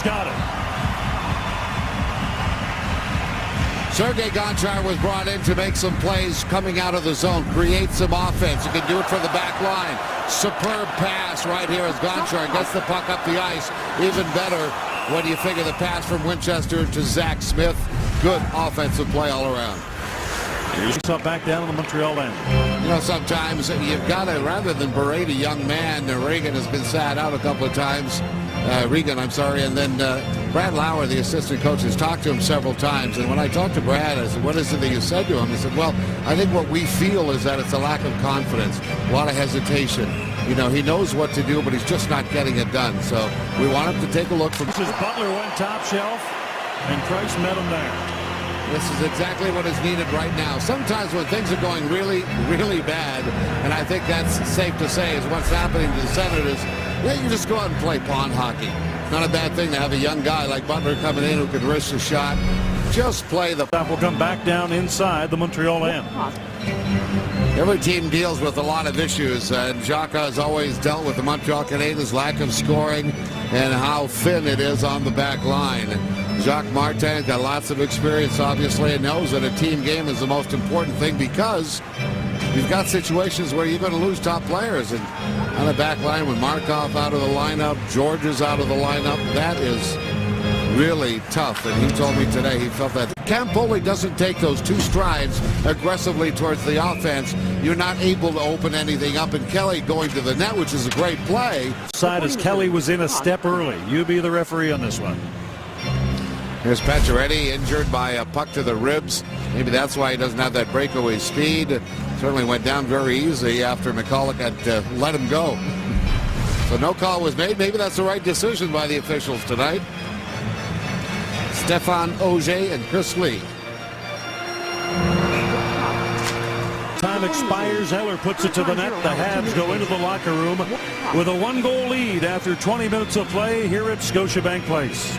got it. Sergei Gonchar was brought in to make some plays coming out of the zone, create some offense. You can do it from the back line. Superb pass right here as Gonchar gets the puck up the ice. Even better when you figure the pass from Winchester to Zach Smith. Good offensive play all around. Here's up back down on the Montreal end. You know, sometimes you've got to, rather than berate a young man, Regan has been sat out a couple of times. Regan, I'm sorry, and then Brad Lauer, the assistant coach, has talked to him several times. And when I talked to Brad, I said, what is it that you said to him? He said, well, I think what we feel is that it's a lack of confidence, a lot of hesitation. You know, he knows what to do, but he's just not getting it done. So we want him to take a look from... This is Butler went top shelf, and Price met him there. This is exactly what is needed right now. Sometimes when things are going really, really bad, and I think that's safe to say is what's happening to the Senators, yeah, you just go out and play pond hockey. Not a bad thing to have a young guy like Butler coming in who can risk a shot. Just play the... That will come back down inside the Montreal end. Every team deals with a lot of issues, and Jacques has always dealt with the Montreal Canadiens' lack of scoring and how thin it is on the back line. Jacques Martin's got lots of experience, obviously, and knows that a team game is the most important thing because you've got situations where you're going to lose top players. And on the back line, with Markov out of the lineup, George is out of the lineup, that is really tough. And he told me today he felt that Campoli doesn't take those two strides aggressively towards the offense. You're not able to open anything up. And Kelly going to the net, which is a great play. Side as Kelly was in a step early. You be the referee on this one. Here's Pacioretty injured by a puck to the ribs. Maybe that's why he doesn't have that breakaway speed. Certainly went down very easy after McCulloch had let him go. So no call was made. Maybe that's the right decision by the officials tonight. Stefan Auger and Chris Lee. Time expires. Eller puts it to the net. The Habs go into the locker room with a 1-goal lead after 20 minutes of play here at Scotiabank Place.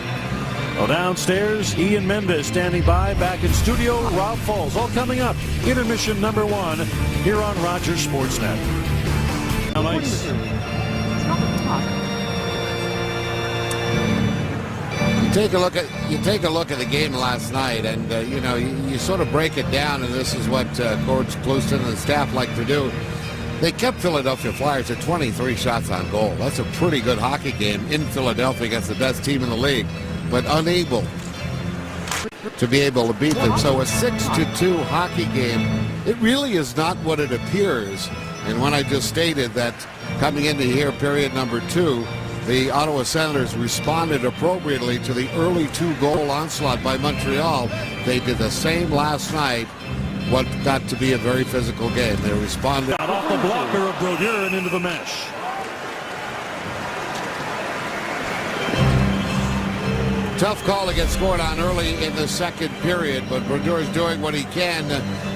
Well, downstairs, Ian Mendes standing by. Back in studio, Rob Falls. All coming up. Intermission number 1 here on Rogers Sportsnet. Nice. You take a look at the game last night, and you know you sort of break it down, and this is what Coach Clouston and the staff like to do. They kept Philadelphia Flyers at 23 shots on goal. That's a pretty good hockey game in Philadelphia against the best team in the league, but unable to be able to beat them. So a 6-2 hockey game, it really is not what it appears. And when I just stated that coming into here, period number 2, the Ottawa Senators responded appropriately to the early 2-goal onslaught by Montreal. They did the same last night. What got to be a very physical game. They responded. Got off the blocker of Brodeur and into the mesh. Tough call to get scored on early in the second period, but Brodeur is doing what he can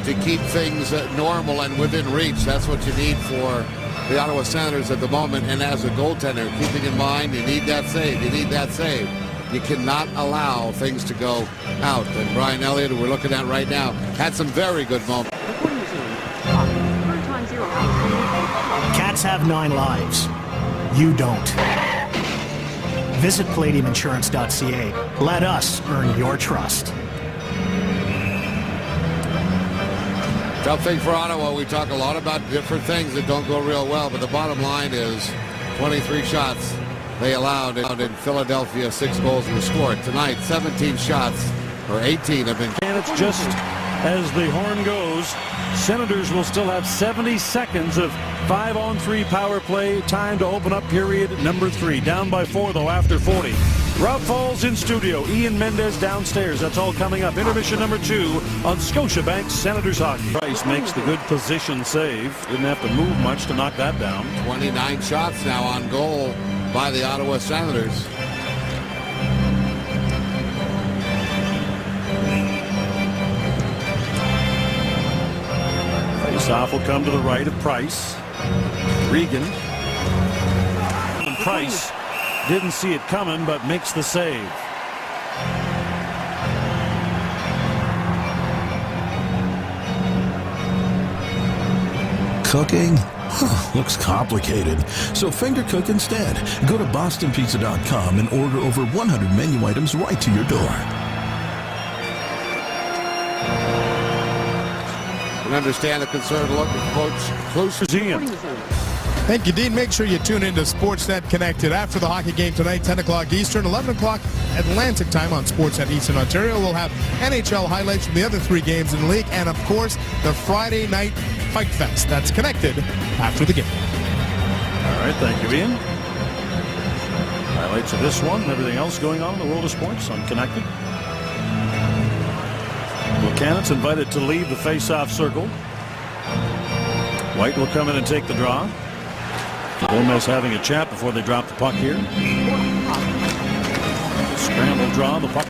to keep things normal and within reach. That's what you need for the Ottawa Senators at the moment. And as a goaltender, keeping in mind, you need that save. You need that save. You cannot allow things to go out. And Brian Elliott, who we're looking at right now, had some very good moments. Cats have 9 lives. You don't. Visit PalladiumInsurance.ca. Let us earn your trust. Tough thing for Ottawa. We talk a lot about different things that don't go real well, but the bottom line is 23 shots they allowed in Philadelphia. 6 goals were scored. Tonight, 17 shots, or 18 have been... And it's just as the horn goes, Senators will still have 70 seconds of 5-on-3 power play time to open up period number 3. Down by 4, though, after 40. Rob Falls in studio. Ian Mendes downstairs. That's all coming up. Intermission number 2 on Scotiabank Senators Hockey. Price makes the good position save. Didn't have to move much to knock that down. 29 shots now on goal by the Ottawa Senators. Face-off will come to the right of Price. Regan. And Price didn't see it coming, but makes the save. Cooking? Looks complicated. So finger cook instead. Go to bostonpizza.com and order over 100 menu items right to your door. And understand the concern look at Coach closer. Thank you, Dean. Make sure you tune into Sportsnet Connected after the hockey game tonight, 10 o'clock Eastern, 11 o'clock Atlantic time on Sportsnet Eastern Ontario. We'll have NHL highlights from the other 3 games in the league and, of course, the Friday night Fight Fest. That's Connected after the game. All right, thank you, Ian. Highlights of this one and everything else going on in the world of sports on Connected. Buchanan's invited to leave the face-off circle. White will come in and take the draw. Gomez having a chat before they drop the puck here. Scramble draw, the puck.